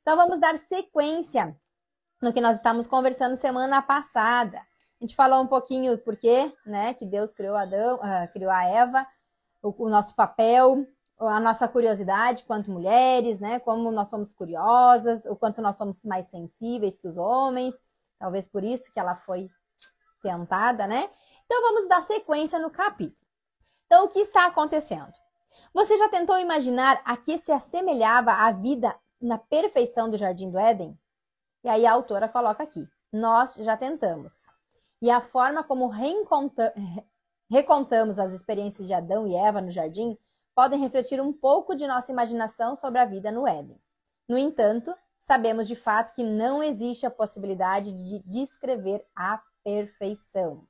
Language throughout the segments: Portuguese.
Então, vamos dar sequência no que nós estávamos conversando semana passada. A gente falou um pouquinho por quê, né, que Deus criou Adão, criou a Eva, o nosso papel, a nossa curiosidade quanto mulheres, né, como nós somos curiosas, o quanto nós somos mais sensíveis que os homens, talvez por isso que ela foi tentada, né? Então, vamos dar sequência no capítulo. Então, o que está acontecendo? Você já tentou imaginar a que se assemelhava a vida na perfeição do Jardim do Éden? E aí a autora coloca aqui, nós já tentamos. E a forma como recontamos as experiências de Adão e Eva no jardim podem refletir um pouco de nossa imaginação sobre a vida no Éden. No entanto, sabemos de fato que não existe a possibilidade de descrever a perfeição.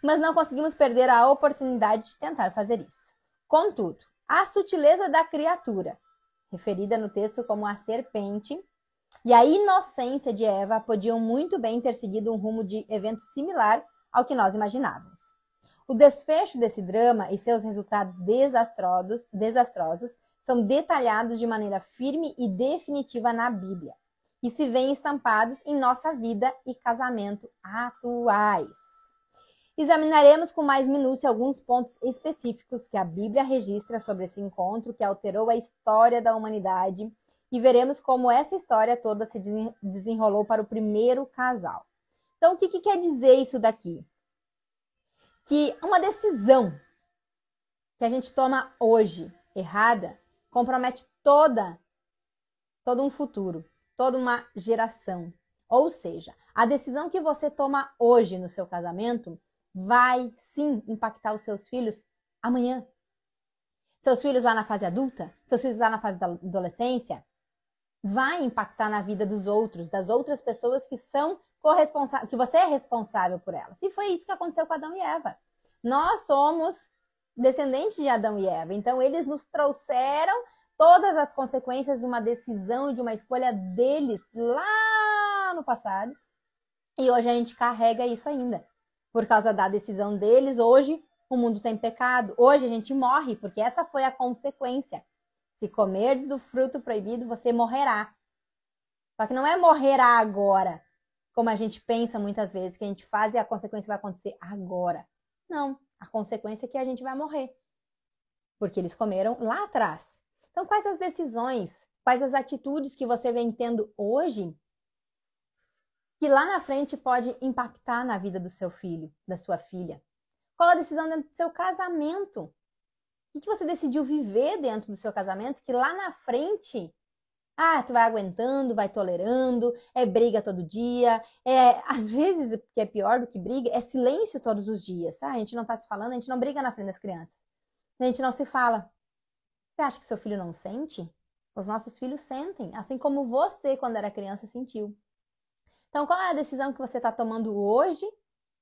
Mas não conseguimos perder a oportunidade de tentar fazer isso. Contudo, a sutileza da criatura, referida no texto como a serpente, e a inocência de Eva podiam muito bem ter seguido um rumo de evento similar ao que nós imaginávamos. O desfecho desse drama e seus resultados desastrosos são detalhados de maneira firme e definitiva na Bíblia e se veem estampados em nossa vida e casamento atuais. Examinaremos com mais minúcia alguns pontos específicos que a Bíblia registra sobre esse encontro que alterou a história da humanidade e veremos como essa história toda se desenrolou para o primeiro casal. Então, o que quer dizer isso daqui? Que uma decisão que a gente toma hoje, errada, compromete todo um futuro, toda uma geração. Ou seja, a decisão que você toma hoje no seu casamento vai sim impactar os seus filhos amanhã. Seus filhos lá na fase adulta, seus filhos lá na fase da adolescência, vai impactar na vida dos outros, das outras pessoas que são corresponsáveis, que você é responsável por elas. E foi isso que aconteceu com Adão e Eva. Nós somos descendentes de Adão e Eva, então eles nos trouxeram todas as consequências de uma decisão, de uma escolha deles lá no passado. E hoje a gente carrega isso ainda. Por causa da decisão deles, hoje o mundo tem pecado. Hoje a gente morre, porque essa foi a consequência. Se comerdes do fruto proibido, você morrerá. Só que não é morrerá agora, como a gente pensa muitas vezes, que a gente faz e a consequência vai acontecer agora. Não, a consequência é que a gente vai morrer. Porque eles comeram lá atrás. Então, quais as decisões, quais as atitudes que você vem tendo hoje que lá na frente pode impactar na vida do seu filho, da sua filha? Qual a decisão dentro do seu casamento? O que você decidiu viver dentro do seu casamento que lá na frente, tu vai aguentando, vai tolerando, é briga todo dia, às vezes, o que é pior do que briga, é silêncio todos os dias. A gente não tá se falando, a gente não briga na frente das crianças. A gente não se fala. Você acha que seu filho não sente? Os nossos filhos sentem, assim como você, quando era criança, sentiu. Então, qual é a decisão que você está tomando hoje,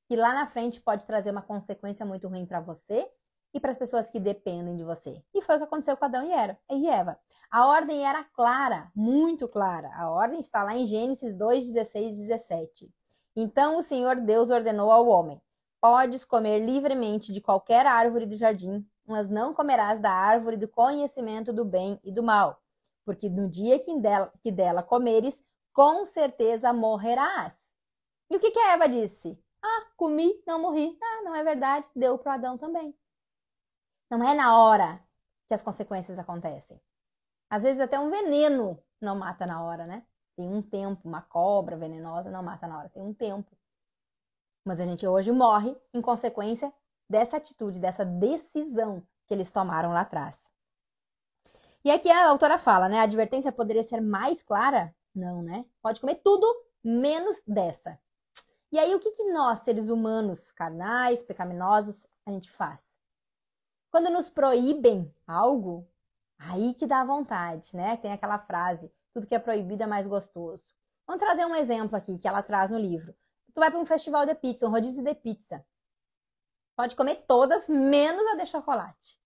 que lá na frente pode trazer uma consequência muito ruim para você e para as pessoas que dependem de você? E foi o que aconteceu com Adão e Eva. A ordem era clara, muito clara. A ordem está lá em Gênesis 2, 16 e 17. Então o Senhor Deus ordenou ao homem: podes comer livremente de qualquer árvore do jardim, mas não comerás da árvore do conhecimento do bem e do mal, porque no dia que dela comeres, com certeza morrerás. E o que a Eva disse? Comi, não morri. Não é verdade, deu para Adão também. Não é na hora que as consequências acontecem. Às vezes até um veneno não mata na hora, né? Tem um tempo, uma cobra venenosa não mata na hora, tem um tempo. Mas a gente hoje morre em consequência dessa atitude, dessa decisão que eles tomaram lá atrás. E aqui a autora fala, né? A advertência poderia ser mais clara? Não, né? Pode comer tudo menos dessa. E aí o que nós, seres humanos, carnais, pecaminosos, a gente faz? Quando nos proíbem algo, aí que dá vontade, né? Tem aquela frase, tudo que é proibido é mais gostoso. Vamos trazer um exemplo aqui que ela traz no livro. Tu vai para um festival de pizza, um rodízio de pizza. Pode comer todas, menos a de chocolate.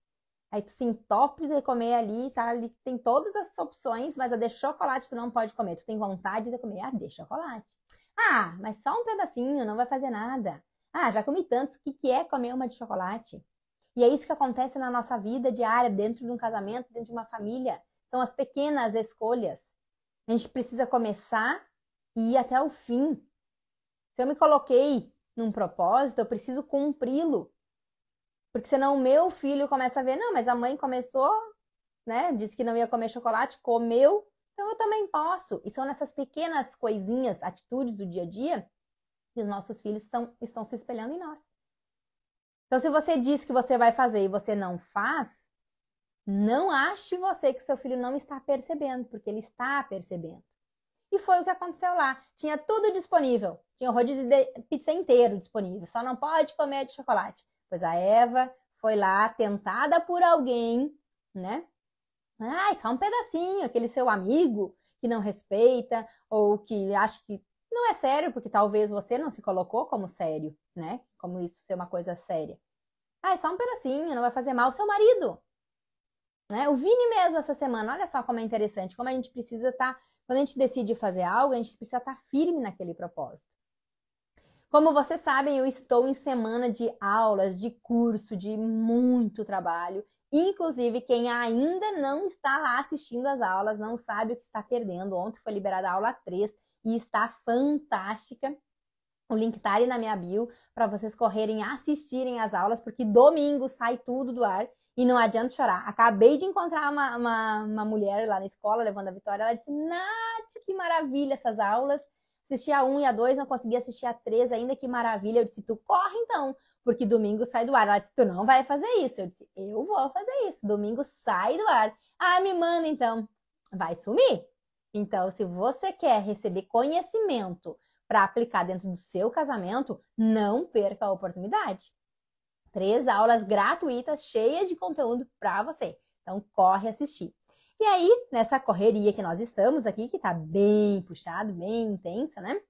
Aí tu se entope de comer ali, tá? Ali tem todas as opções, mas a de chocolate tu não pode comer. Tu tem vontade de comer a de chocolate. Mas só um pedacinho, não vai fazer nada. Já comi tantos, o que é comer uma de chocolate? E é isso que acontece na nossa vida diária, dentro de um casamento, dentro de uma família. São as pequenas escolhas. A gente precisa começar e ir até o fim. Se eu me coloquei num propósito, eu preciso cumpri-lo. Porque senão o meu filho começa a ver, não, mas a mãe começou, né? Disse que não ia comer chocolate, comeu, então eu também posso. E são nessas pequenas coisinhas, atitudes do dia a dia, que os nossos filhos estão se espelhando em nós. Então, se você diz que você vai fazer e você não faz, não ache você que seu filho não está percebendo, porque ele está percebendo. E foi o que aconteceu lá. Tinha tudo disponível. Tinha o rodízio de pizza inteiro disponível. Só não pode comer de chocolate. Pois a Eva foi lá, tentada por alguém, né? Ah, só um pedacinho, aquele seu amigo que não respeita ou que acha que não é sério, porque talvez você não se colocou como sério, né? Como isso ser uma coisa séria. Ah, é só um pedacinho, não vai fazer mal ao seu marido. Né? O Vini mesmo essa semana, olha só como é interessante, como a gente precisa estar, quando a gente decide fazer algo, a gente precisa estar firme naquele propósito. Como vocês sabem, eu estou em semana de aulas, de curso, de muito trabalho. Inclusive, quem ainda não está lá assistindo às aulas, não sabe o que está perdendo. Ontem foi liberada a aula 3 e está fantástica. O link está ali na minha bio para vocês correrem assistirem às aulas, porque domingo sai tudo do ar e não adianta chorar. Acabei de encontrar uma mulher lá na escola, levando a Vitória. Ela disse, Nath, que maravilha essas aulas. Assisti a 1 e a 2, não consegui assistir a 3 ainda, que maravilha. Eu disse, tu corre então, porque domingo sai do ar. Ela disse, tu não vai fazer isso. Eu disse, eu vou fazer isso, domingo sai do ar. Ah, me manda então. Vai sumir. Então, se você quer receber conhecimento para aplicar dentro do seu casamento, não perca a oportunidade. 3 aulas gratuitas, cheias de conteúdo para você. Então, corre assistir. E aí, nessa correria que nós estamos aqui, que tá bem puxado, bem intenso, né?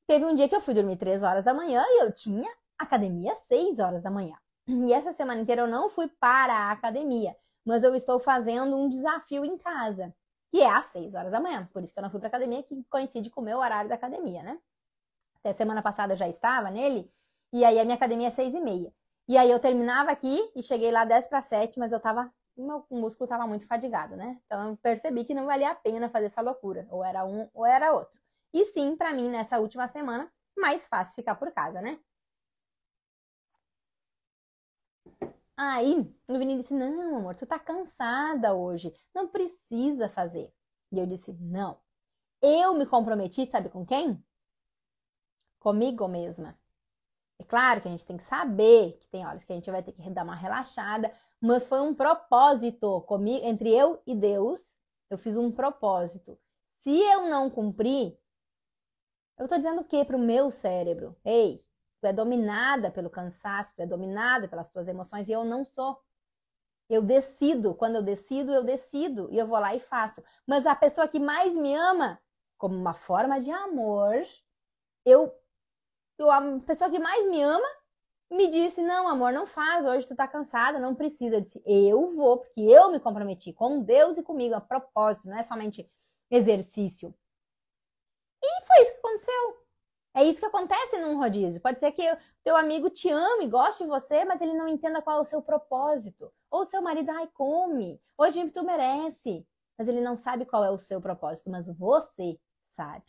Teve um dia que eu fui dormir 3 horas da manhã e eu tinha academia 6 horas da manhã. E essa semana inteira eu não fui para a academia, mas eu estou fazendo um desafio em casa, que é às 6 horas da manhã. Por isso que eu não fui para a academia, que coincide com o meu horário da academia, né? Até semana passada eu já estava nele, e aí a minha academia é 6h30. E aí eu terminava aqui e cheguei lá 10 para 7, mas meu músculo estava muito fadigado, né? Então eu percebi que não valia a pena fazer essa loucura. Ou era um ou era outro. E sim, para mim, nessa última semana, mais fácil ficar por casa, né? Aí o Vini disse, não, amor, tu tá cansada hoje. Não precisa fazer. E eu disse, não. Eu me comprometi, sabe com quem? Comigo mesma. É claro que a gente tem que saber que tem horas que a gente vai ter que dar uma relaxada, mas foi um propósito comigo, entre eu e Deus. Eu fiz um propósito. Se eu não cumprir, eu tô dizendo o quê pro meu cérebro? Ei, tu é dominada pelo cansaço, tu é dominada pelas tuas emoções e eu não sou. Eu decido, quando eu decido e eu vou lá e faço. Mas a pessoa que mais me ama, como uma forma de amor, a pessoa que mais me ama me disse, não, amor, não faz, hoje tu tá cansada, não precisa. Eu disse, eu vou, porque eu me comprometi com Deus e comigo, a propósito, não é somente exercício. E foi isso que aconteceu. É isso que acontece num rodízio. Pode ser que o teu amigo te ame, goste de você, mas ele não entenda qual é o seu propósito. Ou o seu marido, ai, come, hoje tu merece. Mas ele não sabe qual é o seu propósito, mas você sabe.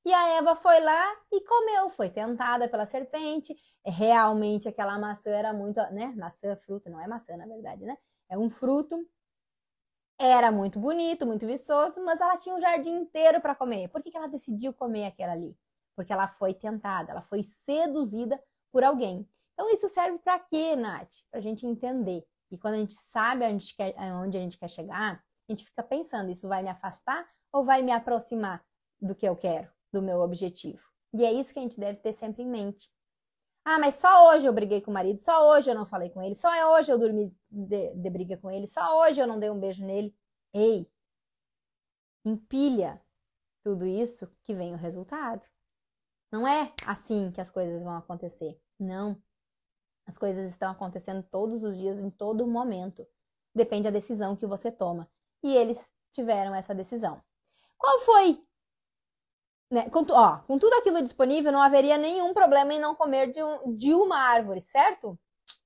E a Eva foi lá e comeu, foi tentada pela serpente. Realmente aquela maçã era muito, né? Maçã, fruta, não é maçã na verdade, né? É um fruto. Era muito bonito, muito viçoso, mas ela tinha um jardim inteiro para comer. Por que ela decidiu comer aquela ali? Porque ela foi tentada, ela foi seduzida por alguém. Então isso serve para quê, Nath? Para a gente entender. E quando a gente sabe onde a gente quer chegar, a gente fica pensando, isso vai me afastar ou vai me aproximar do que eu quero? Do meu objetivo. E é isso que a gente deve ter sempre em mente. Ah, mas só hoje eu briguei com o marido, só hoje eu não falei com ele, só hoje eu dormi de briga com ele, só hoje eu não dei um beijo nele. Ei, empilha tudo isso que vem o resultado. Não é assim que as coisas vão acontecer. Não. As coisas estão acontecendo todos os dias, em todo momento. Depende da decisão que você toma. E eles tiveram essa decisão. Qual foi? Né? Com tudo aquilo disponível, não haveria nenhum problema em não comer de uma árvore, certo?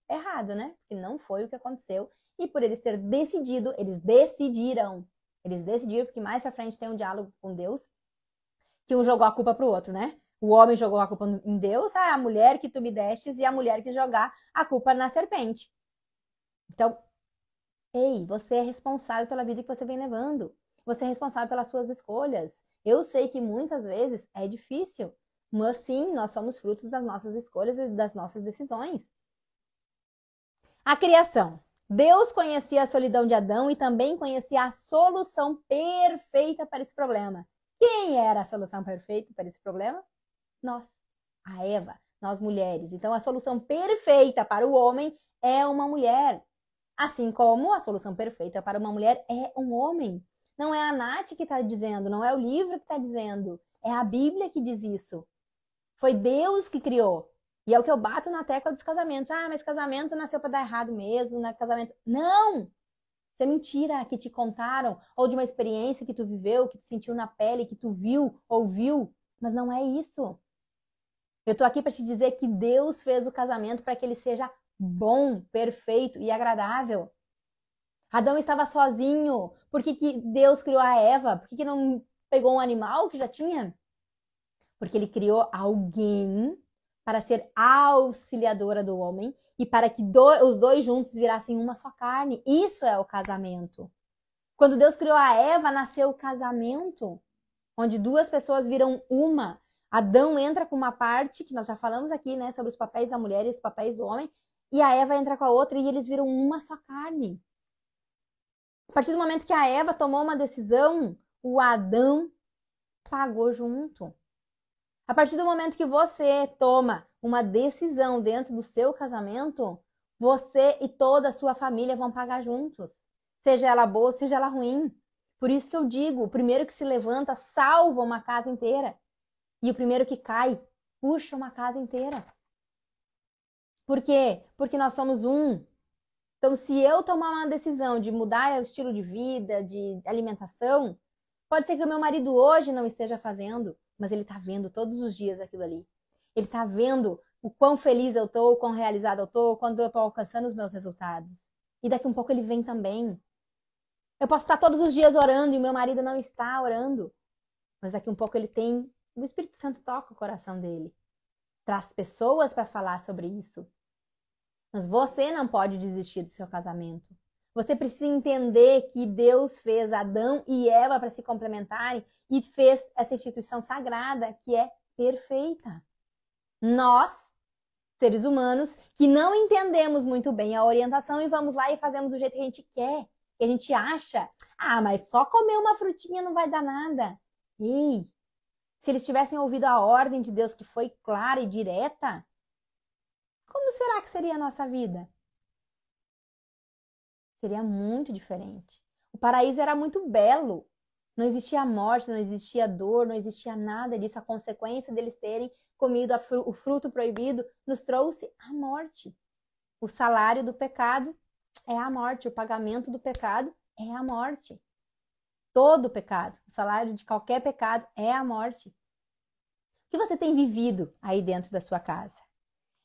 Errado, né? Porque não foi o que aconteceu. E por eles terem decidido, eles decidiram Eles decidiram, porque mais pra frente tem um diálogo com Deus, que um jogou a culpa pro outro, né? O homem jogou a culpa em Deus, a mulher que tu me destes, e a mulher quis jogar a culpa na serpente. Então, ei, você é responsável pela vida que você vem levando. Você é responsável pelas suas escolhas. Eu sei que muitas vezes é difícil, mas sim, nós somos frutos das nossas escolhas e das nossas decisões. A criação. Deus conhecia a solidão de Adão e também conhecia a solução perfeita para esse problema. Quem era a solução perfeita para esse problema? Nós, a Eva, nós mulheres. Então, a solução perfeita para o homem é uma mulher. Assim como a solução perfeita para uma mulher é um homem. Não é a Nath que está dizendo, não é o livro que está dizendo, é a Bíblia que diz isso. Foi Deus que criou. E é o que eu bato na tecla dos casamentos. Ah, mas casamento nasceu para dar errado mesmo, né? Casamento. Não! Isso é mentira que te contaram, ou de uma experiência que tu viveu, que tu sentiu na pele, que tu viu, ouviu. Mas não é isso. Eu tô aqui para te dizer que Deus fez o casamento para que ele seja bom, perfeito e agradável. Adão estava sozinho. Por que Deus criou a Eva? Por que não pegou um animal que já tinha? Porque ele criou alguém para ser auxiliadora do homem e para que os dois juntos virassem uma só carne. Isso é o casamento. Quando Deus criou a Eva, nasceu o casamento, onde duas pessoas viram uma. Adão entra com uma parte, que nós já falamos aqui, né, sobre os papéis da mulher e os papéis do homem, e a Eva entra com a outra e eles viram uma só carne. A partir do momento que a Eva tomou uma decisão, o Adão pagou junto. A partir do momento que você toma uma decisão dentro do seu casamento, você e toda a sua família vão pagar juntos. Seja ela boa, seja ela ruim. Por isso que eu digo, o primeiro que se levanta salva uma casa inteira. E o primeiro que cai puxa uma casa inteira. Por quê? Porque nós somos um. Então, se eu tomar uma decisão de mudar o estilo de vida, de alimentação, pode ser que o meu marido hoje não esteja fazendo, mas ele está vendo todos os dias aquilo ali. Ele está vendo o quão feliz eu estou, o quão realizada eu estou, quando eu estou alcançando os meus resultados. E daqui um pouco ele vem também. Eu posso estar todos os dias orando e o meu marido não está orando. Mas daqui um pouco ele tem... O Espírito Santo toca o coração dele. Traz pessoas para falar sobre isso. Mas você não pode desistir do seu casamento. Você precisa entender que Deus fez Adão e Eva para se complementarem e fez essa instituição sagrada que é perfeita. Nós, seres humanos, que não entendemos muito bem a orientação e vamos lá e fazemos do jeito que a gente quer, que a gente acha. Ah, mas só comer uma frutinha não vai dar nada. Ei, se eles tivessem ouvido a ordem de Deus que foi clara e direta, como será que seria a nossa vida? Seria muito diferente. O paraíso era muito belo. Não existia morte, não existia dor, não existia nada disso. A consequência deles terem comido o fruto proibido nos trouxe a morte. O salário do pecado é a morte. O pagamento do pecado é a morte. Todo pecado, o salário de qualquer pecado é a morte. O que você tem vivido aí dentro da sua casa?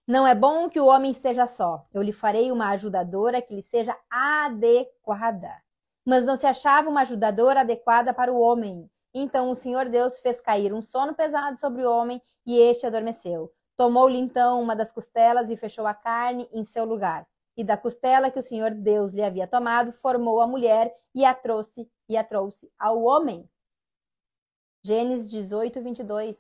Não é bom que o homem esteja só. Eu lhe farei uma ajudadora que lhe seja adequada. Mas não se achava uma ajudadora adequada para o homem. Então o Senhor Deus fez cair um sono pesado sobre o homem e este adormeceu. Tomou-lhe então uma das costelas e fechou a carne em seu lugar. E da costela que o Senhor Deus lhe havia tomado, formou a mulher e a trouxe ao homem. Gênesis 18, 22.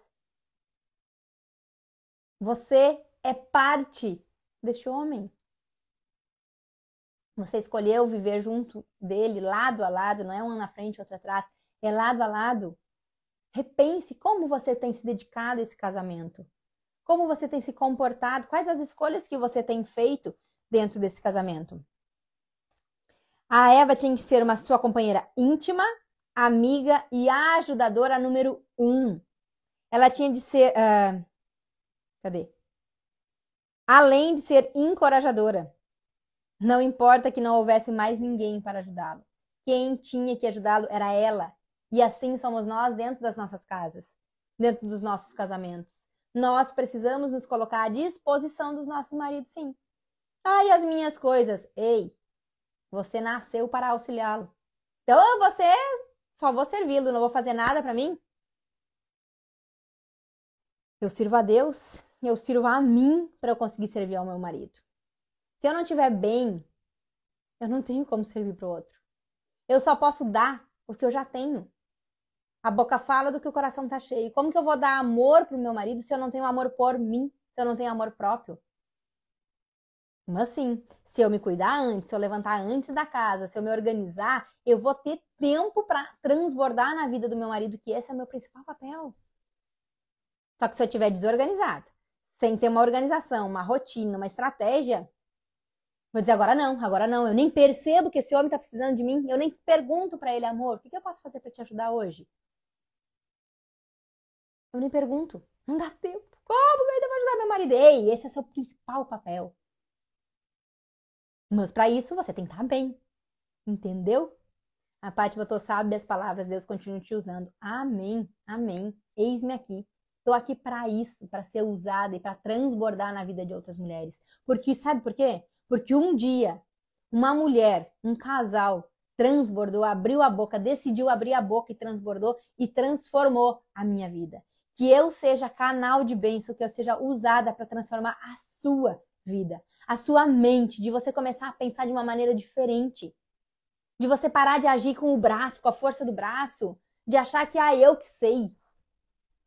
Você é parte deste homem. Você escolheu viver junto dele, lado a lado, não é um na frente, outro atrás, é lado a lado. Repense como você tem se dedicado a esse casamento. Como você tem se comportado, quais as escolhas que você tem feito dentro desse casamento. A Eva tinha que ser uma sua companheira íntima, amiga e ajudadora número 1. Ela tinha de ser... Além de ser encorajadora. Não importa que não houvesse mais ninguém para ajudá-lo. Quem tinha que ajudá-lo era ela. E assim somos nós dentro das nossas casas, dentro dos nossos casamentos. Nós precisamos nos colocar à disposição dos nossos maridos, sim. Ai, as minhas coisas. Ei, você nasceu para auxiliá-lo. Então você Só vou servi-lo, não vou fazer nada para mim? Eu sirvo a Deus, eu sirvo a mim para eu conseguir servir ao meu marido. Se eu não estiver bem, eu não tenho como servir para o outro. Eu só posso dar porque eu já tenho. A boca fala do que o coração tá cheio. Como que eu vou dar amor pro meu marido se eu não tenho amor por mim? Se eu não tenho amor próprio? Mas sim, se eu me cuidar antes, se eu levantar antes da casa, se eu me organizar, eu vou ter tempo para transbordar na vida do meu marido, que esse é o meu principal papel. Só que se eu estiver desorganizada, sem ter uma organização, uma rotina, uma estratégia, vou dizer agora não, eu nem percebo que esse homem tá precisando de mim, eu nem pergunto para ele, amor, o que eu posso fazer para te ajudar hoje? Eu nem pergunto, não dá tempo. Como que eu ainda vou ajudar meu marido? Ei, esse é o seu principal papel. Mas para isso você tem que estar bem, entendeu? A Paty botou, sabe as palavras, Deus continua te usando. Amém, amém. Eis-me aqui. Estou aqui para isso, para ser usada e para transbordar na vida de outras mulheres. Porque, sabe por quê? Porque um dia, uma mulher, um casal, transbordou, abriu a boca, decidiu abrir a boca e transbordou e transformou a minha vida. Que eu seja canal de bênção, que eu seja usada para transformar a sua vida, a sua mente, de você começar a pensar de uma maneira diferente. De você parar de agir com o braço, com a força do braço, de achar que, eu que sei.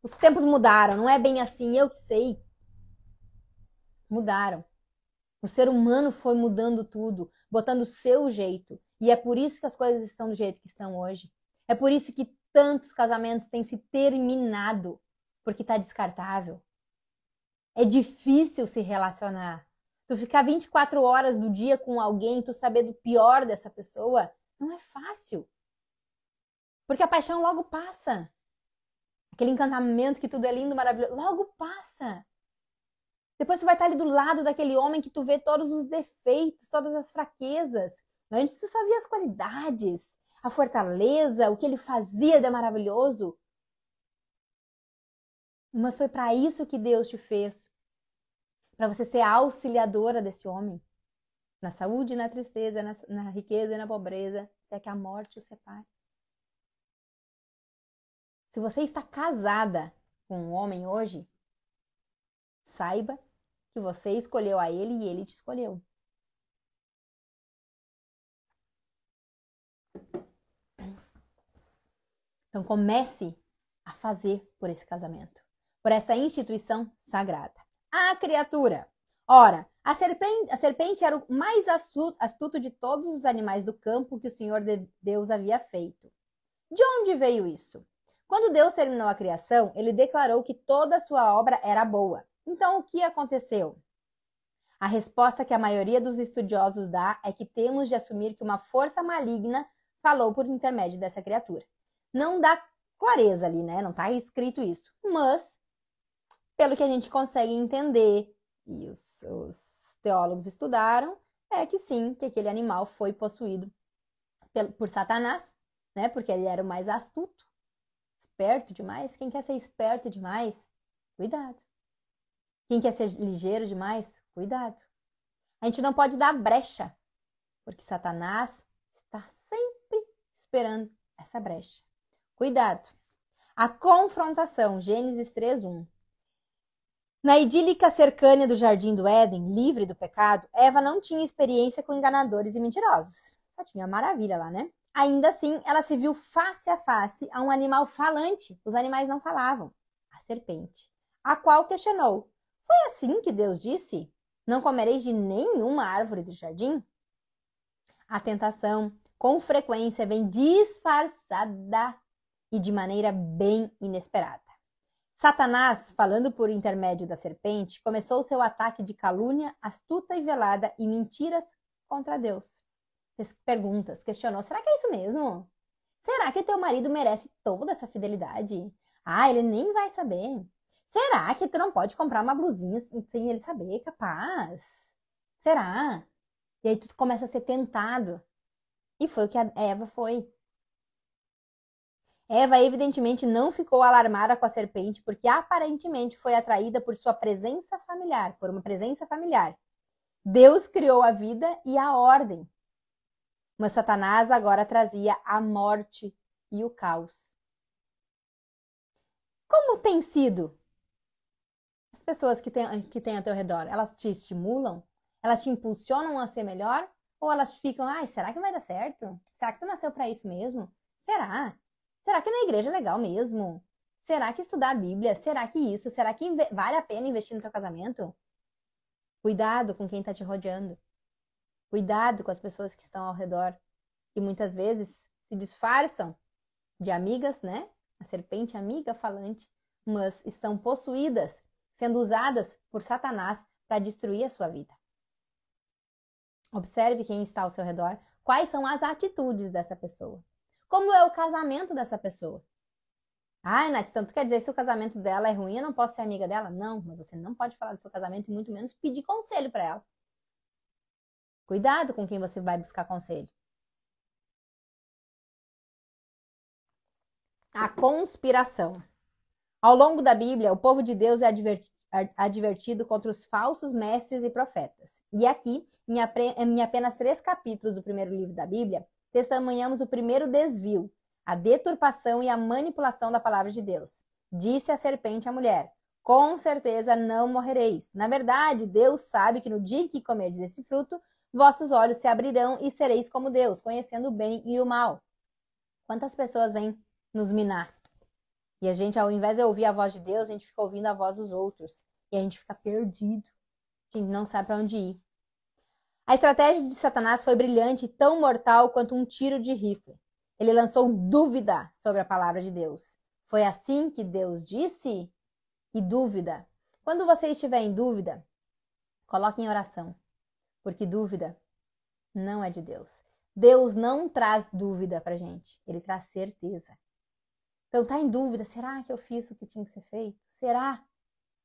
Os tempos mudaram, não é bem assim, eu que sei. Mudaram. O ser humano foi mudando tudo, botando o seu jeito. E é por isso que as coisas estão do jeito que estão hoje. É por isso que tantos casamentos têm se terminado, porque está descartável. É difícil se relacionar. Tu ficar 24 horas do dia com alguém, tu saber do pior dessa pessoa, não é fácil. Porque a paixão logo passa. Aquele encantamento que tudo é lindo, maravilhoso, logo passa. Depois tu vai estar ali do lado daquele homem que tu vê todos os defeitos, todas as fraquezas. Antes tu só via as qualidades, a fortaleza, o que ele fazia de maravilhoso. Mas foi para isso que Deus te fez. Para você ser a auxiliadora desse homem. Na saúde, na tristeza, na riqueza e na pobreza, até que a morte o separe. Se você está casada com um homem hoje, saiba que você escolheu a ele e ele te escolheu. Então comece a fazer por esse casamento, por essa instituição sagrada. A criatura. Ora, a serpente era o mais astuto de todos os animais do campo que o Senhor Deus havia feito. De onde veio isso? Quando Deus terminou a criação, ele declarou que toda a sua obra era boa. Então, o que aconteceu? A resposta que a maioria dos estudiosos dá é que temos de assumir que uma força maligna falou por intermédio dessa criatura. Não dá clareza ali, né? Não está escrito isso. Mas, pelo que a gente consegue entender, e os teólogos estudaram, é que sim, que aquele animal foi possuído por Satanás, né? Porque ele era o mais astuto, esperto demais. Quem quer ser esperto demais, cuidado. Quem quer ser ligeiro demais, cuidado. A gente não pode dar brecha, porque Satanás está sempre esperando essa brecha. Cuidado. A confrontação, Gênesis 3:1. Na idílica cercânia do jardim do Éden, livre do pecado, Eva não tinha experiência com enganadores e mentirosos. Só tinha maravilha lá, né? Ainda assim, ela se viu face a face a um animal falante. Os animais não falavam. A serpente. A qual questionou: foi assim que Deus disse? Não comereis de nenhuma árvore do jardim? A tentação, com frequência, vem disfarçada e de maneira bem inesperada. Satanás, falando por intermédio da serpente, começou seu ataque de calúnia astuta e velada e mentiras contra Deus. Fez perguntas, questionou: será que é isso mesmo? Será que teu marido merece toda essa fidelidade? Ele nem vai saber. Será que tu não pode comprar uma blusinha sem ele saber? Capaz? Será? E aí tu começa a ser tentado. E foi o que a Eva foi. Eva evidentemente não ficou alarmada com a serpente, porque aparentemente foi atraída por sua presença familiar, por uma presença familiar. Deus criou a vida e a ordem. Mas Satanás agora trazia a morte e o caos. Como tem sido? As pessoas que têm ao teu redor, elas te estimulam? Elas te impulsionam a ser melhor? Ou elas ficam, ai, será que vai dar certo? Será que tu nasceu para isso mesmo? Será? Será que na igreja é legal mesmo? Será que estudar a Bíblia? Será que isso? Será que vale a pena investir no teu casamento? Cuidado com quem está te rodeando. Cuidado com as pessoas que estão ao redor. E muitas vezes se disfarçam de amigas, né? A serpente amiga falante, mas estão possuídas, sendo usadas por Satanás para destruir a sua vida. Observe quem está ao seu redor, quais são as atitudes dessa pessoa. Como é o casamento dessa pessoa? Ai, Nath, então tu quer dizer que se o casamento dela é ruim, eu não posso ser amiga dela? Não, mas você não pode falar do seu casamento e muito menos pedir conselho para ela. Cuidado com quem você vai buscar conselho. A conspiração. Ao longo da Bíblia, o povo de Deus é advertido contra os falsos mestres e profetas. E aqui, em apenas 3 capítulos do primeiro livro da Bíblia, testemunhamos o primeiro desvio, a deturpação e a manipulação da palavra de Deus. Disse a serpente à mulher: com certeza não morrereis. Na verdade, Deus sabe que no dia em que comerdes esse fruto, vossos olhos se abrirão e sereis como Deus, conhecendo o bem e o mal. Quantas pessoas vêm nos minar? E a gente, ao invés de ouvir a voz de Deus, a gente fica ouvindo a voz dos outros. E a gente fica perdido. A gente não sabe para onde ir. A estratégia de Satanás foi brilhante e tão mortal quanto um tiro de rifle. Ele lançou dúvida sobre a palavra de Deus. Foi assim que Deus disse? E dúvida. Quando você estiver em dúvida, coloque em oração. Porque dúvida não é de Deus. Deus não traz dúvida pra gente. Ele traz certeza. Então tá em dúvida, será que eu fiz o que tinha que ser feito? Será?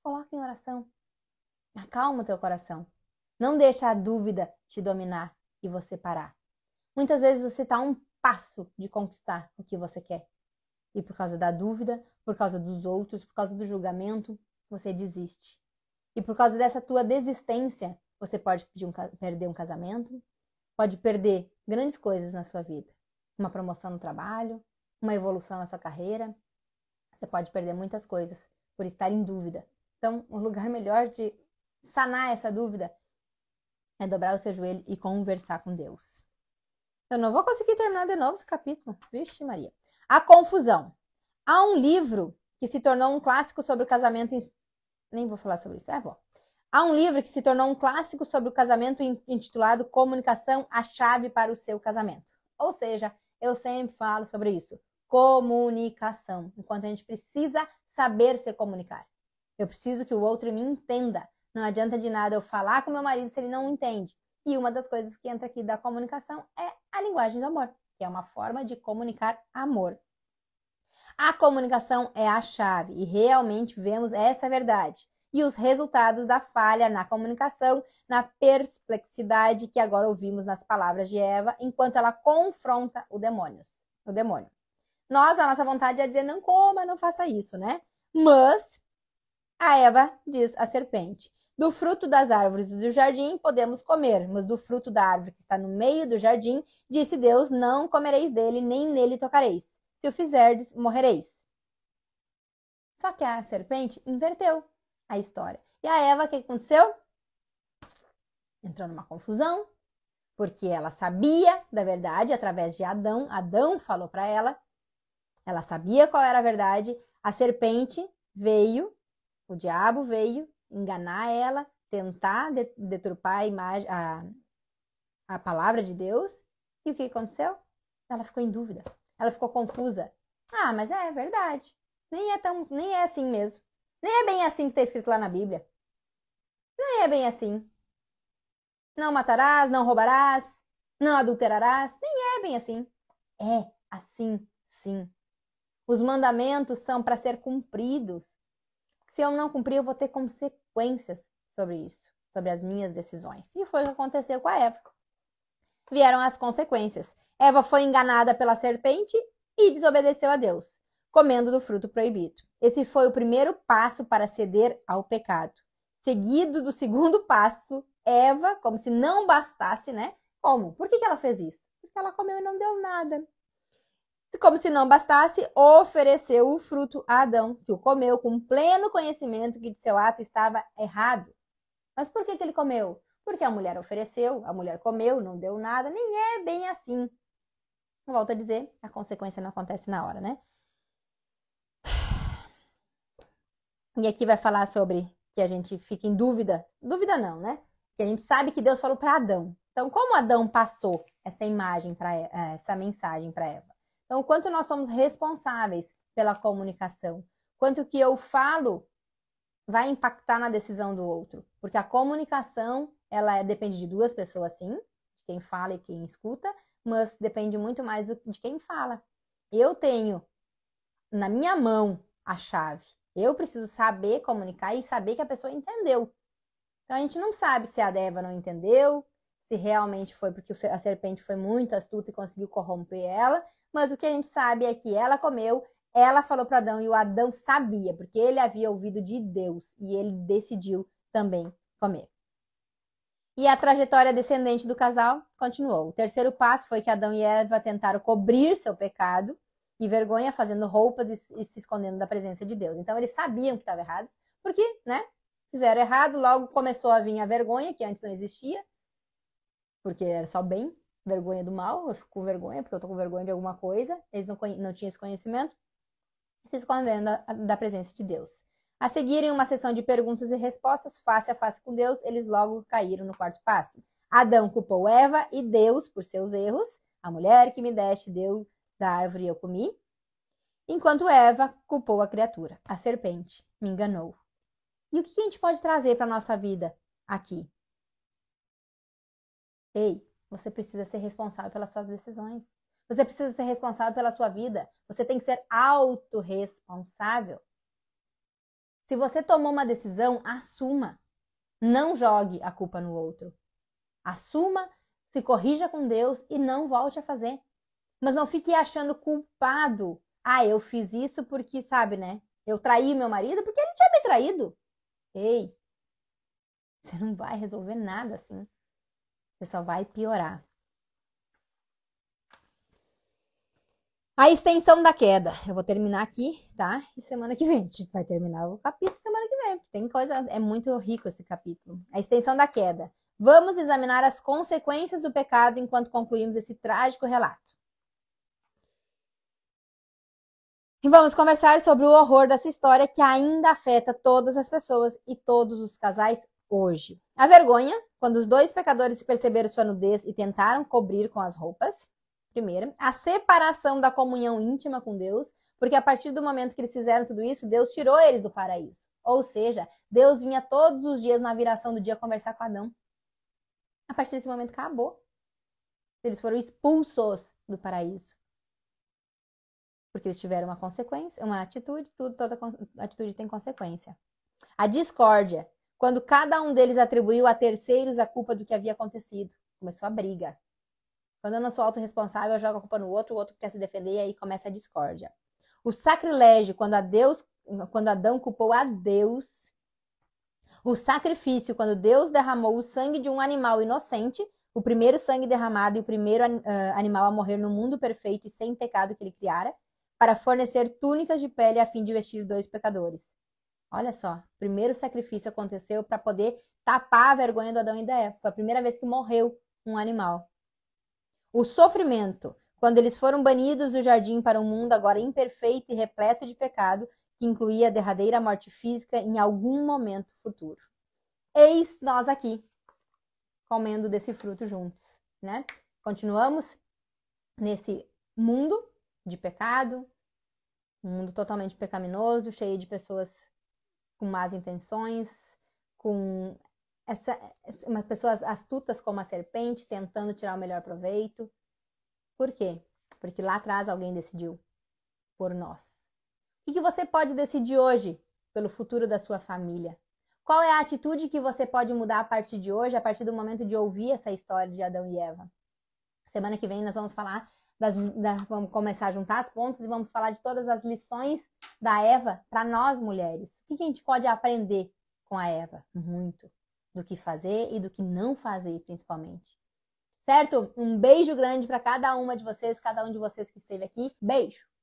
Coloca em oração. Acalma o teu coração. Não deixa a dúvida te dominar e você parar. Muitas vezes você está a um passo de conquistar o que você quer. E por causa da dúvida, por causa dos outros, por causa do julgamento, você desiste. E por causa dessa tua desistência, você pode perder um casamento, pode perder grandes coisas na sua vida. Uma promoção no trabalho, uma evolução na sua carreira. Você pode perder muitas coisas por estar em dúvida. Então, o lugar melhor de sanar essa dúvida é dobrar o seu joelho e conversar com Deus. Eu não vou conseguir terminar de novo esse capítulo. Vixe Maria. A confusão. Há um livro que se tornou um clássico sobre o casamento... Nem vou falar sobre isso. Vou. Há um livro que se tornou um clássico sobre o casamento intitulado Comunicação, a chave para o seu casamento. Ou seja, eu sempre falo sobre isso. Comunicação. Enquanto a gente precisa saber se comunicar. Eu preciso que o outro me entenda. Não adianta de nada eu falar com meu marido se ele não entende. E uma das coisas que entra aqui da comunicação é a linguagem do amor, que é uma forma de comunicar amor. A comunicação é a chave e realmente vemos essa verdade. E os resultados da falha na comunicação, na perplexidade que agora ouvimos nas palavras de Eva, enquanto ela confronta o demônio. A nossa vontade é dizer, não coma, não faça isso, né? Mas a Eva diz à serpente: do fruto das árvores do jardim podemos comer, mas do fruto da árvore que está no meio do jardim, disse Deus, não comereis dele, nem nele tocareis. Se o fizerdes, morrereis. Só que a serpente inverteu a história. E a Eva, o que aconteceu? Entrou numa confusão, porque ela sabia da verdade através de Adão. Adão falou para ela. Ela sabia qual era a verdade. A serpente veio, o diabo veio enganar ela, tentar deturpar a palavra de Deus. E o que aconteceu? Ela ficou em dúvida. Ela ficou confusa. Ah, mas é verdade. Nem é assim mesmo. Nem é bem assim que está escrito lá na Bíblia. Nem é bem assim. Não matarás, não roubarás, não adulterarás. Nem é bem assim. É assim, sim. Os mandamentos são para ser cumpridos. Se eu não cumprir, eu vou ter consequências sobre isso, sobre as minhas decisões. E foi o que aconteceu com a Eva. Vieram as consequências. Eva foi enganada pela serpente e desobedeceu a Deus, comendo do fruto proibido. Esse foi o primeiro passo para ceder ao pecado. Seguido do segundo passo, Eva, como se não bastasse, né? Como? Por que ela fez isso? Porque ela comeu e não deu nada. Como se não bastasse, ofereceu o fruto a Adão, que o comeu com pleno conhecimento que de seu ato estava errado. Mas por que ele comeu? Porque a mulher ofereceu, a mulher comeu, não deu nada, nem é bem assim. Volto a dizer, a consequência não acontece na hora, né? E aqui vai falar sobre que a gente fica em dúvida. Dúvida não, né? Que a gente sabe que Deus falou para Adão. Então, como Adão passou essa imagem essa mensagem para Eva? Então, o quanto nós somos responsáveis pela comunicação? Quanto que eu falo vai impactar na decisão do outro? Porque a comunicação, ela depende de duas pessoas, sim, de quem fala e quem escuta, mas depende muito mais de quem fala. Eu tenho na minha mão a chave. Eu preciso saber comunicar e saber que a pessoa entendeu. Então, a gente não sabe se a Eva não entendeu, se realmente foi porque a serpente foi muito astuta e conseguiu corromper ela, mas o que a gente sabe é que ela comeu, ela falou para Adão e o Adão sabia, porque ele havia ouvido de Deus e ele decidiu também comer. E a trajetória descendente do casal continuou. O terceiro passo foi que Adão e Eva tentaram cobrir seu pecado e vergonha, fazendo roupas e se escondendo da presença de Deus. Então, eles sabiam que estavam errados, porque, né, fizeram errado, logo começou a vir a vergonha, que antes não existia, porque era só bem, vergonha do mal, eu fico com vergonha, porque eu tô com vergonha de alguma coisa, eles não tinham esse conhecimento, se escondendo da presença de Deus. A seguir, em uma sessão de perguntas e respostas, face a face com Deus, eles logo caíram no quarto passo. Adão culpou Eva e Deus por seus erros. A mulher que me deste deu da árvore e eu comi. Enquanto Eva culpou a criatura. A serpente me enganou. E o que a gente pode trazer para a nossa vida aqui? Ei, você precisa ser responsável pelas suas decisões. Você precisa ser responsável pela sua vida. Você tem que ser autorresponsável. Se você tomou uma decisão, assuma. Não jogue a culpa no outro. Assuma, se corrija com Deus e não volte a fazer. Mas não fique achando culpado. Ah, eu fiz isso porque, sabe, né? Eu traí meu marido porque ele tinha me traído. Ei, você não vai resolver nada assim. Você só vai piorar. A extensão da queda. Eu vou terminar aqui, tá? E semana que vem. A gente vai terminar o capítulo semana que vem. Tem coisa, é muito rico esse capítulo. A extensão da queda. Vamos examinar as consequências do pecado enquanto concluímos esse trágico relato. E vamos conversar sobre o horror dessa história que ainda afeta todas as pessoas e todos os casais hoje. A vergonha, quando os dois pecadores perceberam sua nudez e tentaram cobrir com as roupas. Primeiro, a separação da comunhão íntima com Deus, porque a partir do momento que eles fizeram tudo isso, Deus tirou eles do paraíso. Ou seja, Deus vinha todos os dias na viração do dia conversar com Adão. A partir desse momento acabou. Eles foram expulsos do paraíso. Porque eles tiveram uma consequência, uma atitude, toda atitude tem consequência. A discórdia, quando cada um deles atribuiu a terceiros a culpa do que havia acontecido. Começou a briga. Quando eu não sou autorresponsável, eu jogo a culpa no outro, o outro quer se defender e aí começa a discórdia. O sacrilégio, quando Adão culpou a Deus. O sacrifício, quando Deus derramou o sangue de um animal inocente, o primeiro sangue derramado e o primeiro animal a morrer no mundo perfeito e sem pecado que ele criara, para fornecer túnicas de pele a fim de vestir dois pecadores. Olha só, o primeiro sacrifício aconteceu para poder tapar a vergonha do Adão e da Eva. Foi a primeira vez que morreu um animal. O sofrimento, quando eles foram banidos do jardim para um mundo agora imperfeito e repleto de pecado, que incluía a derradeira morte física em algum momento futuro. Eis nós aqui, comendo desse fruto juntos, né? Continuamos nesse mundo de pecado, um mundo totalmente pecaminoso, cheio de pessoas com más intenções, com pessoas astutas como a serpente, tentando tirar o melhor proveito. Por quê? Porque lá atrás alguém decidiu por nós. O que você pode decidir hoje pelo futuro da sua família? Qual é a atitude que você pode mudar a partir de hoje, a partir do momento de ouvir essa história de Adão e Eva? Semana que vem nós vamos falar vamos começar a juntar as pontas e vamos falar de todas as lições da Eva para nós mulheres. O que a gente pode aprender com a Eva? Muito. Do que fazer e do que não fazer, principalmente. certo? Um beijo grande para cada uma de vocês, cada um de vocês que esteve aqui. Beijo!